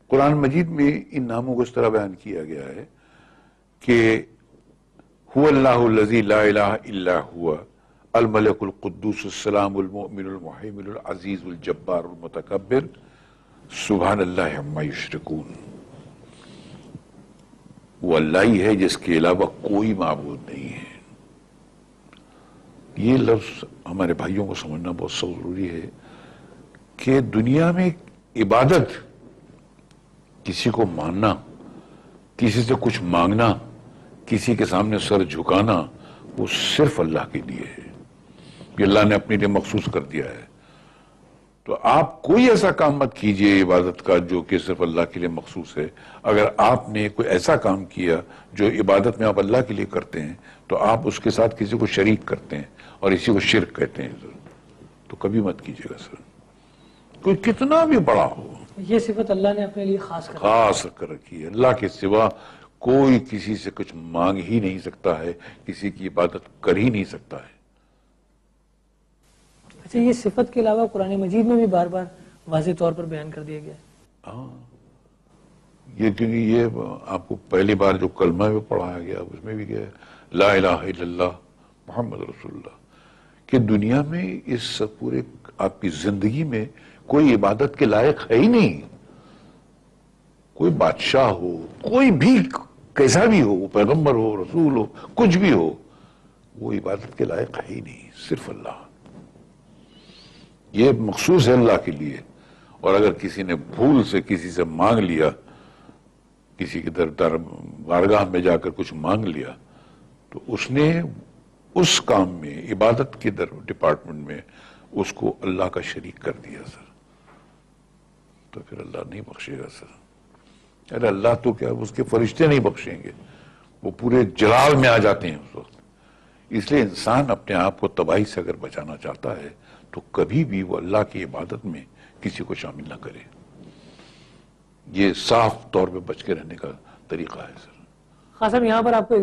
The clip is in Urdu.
قرآن مجید میں ان ناموں کو اس طرح بیان کیا گیا ہے کہ هو اللہ الذی لا الہ الا هو الملک القدوس السلام المؤمن المحیمن العزیز الجبار المتکبر سبحان اللہ عما یشرکون. وہ اللہ ہی ہے جس کے علاوہ کوئی معبود نہیں ہے. یہ لفظ ہمارے بھائیوں کو سمجھنا بہت ضروری ہے کہ دنیا میں عبادت، کسی کو ماننا، کسی سے کچھ مانگنا، کسی کے سامنے سر جھکانا، وہ صرف اللہ کے لیے ہے. یہ اللہ نے اپنے لیے مخصوص کر دیا ہے. تو آپ کوئی ایسا کام مت کیجئے عبادت کا جو کہ صرف اللہ کے لیے مخصوص ہے. اگر آپ نے کوئی ایسا کام کیا جو عبادت میں آپ اللہ کے لیے کرتے ہیں تو آپ اس کے ساتھ کسی کو شریک کرتے ہیں اور اسی کو شرک کہتے ہیں سر. تو کبھی مت کیجئے گا سر، کوئی کتنا بھی بڑا ہو. یہ صفت اللہ نے اپنے لیے خاص کر رکھی ہے. اللہ کے سوا کوئی کسی سے کچھ مانگ ہی نہیں سکتا ہے، کسی کی عبادت کر ہی نہیں سکتا ہے. اچھا، یہ صفت کے علاوہ قرآن مجید میں بھی بار بار واضح طور پر بیان کر دیا گیا ہے. ہاں، یہ کیونکہ یہ آپ کو پہلی بار جو کلمہ میں پڑھایا گیا اس میں بھی گیا لا الہ الا اللہ محمد رسول اللہ. کہ دنیا میں اس پورے آپ کی زندگی میں کوئی عبادت کے لائق ہے ہی نہیں. کوئی بادشاہ ہو، کوئی بھی کیسا بھی ہو، پیغمبر ہو، رسول ہو، کچھ بھی ہو، وہ عبادت کے لائق ہے ہی نہیں، صرف اللہ. یہ مخصوص ہے اللہ کے لیے. اور اگر کسی نے بھول سے کسی سے مانگ لیا، کسی کے بارگاہ میں جا کر کچھ مانگ لیا، تو اس نے اس کام میں عبادت کے ڈپارٹمنٹ میں اس کو اللہ کا شریک کر دیا سر. تو پھر اللہ نہیں بخشے گا سر. ارے اللہ تو کیا، اس کے فرشتے نہیں بخشیں گے، وہ پورے جلال میں آ جاتے ہیں اس وقت. اس لیے انسان اپنے آپ کو تباہی سے اگر بچانا چاہتا ہے تو کبھی بھی وہ اللہ کی عبادت میں کسی کو شامل نہ کرے. یہ صاف طور پہ بچ کے رہنے کا طریقہ ہے سر. خاص صاحب، یہاں پر آپ کو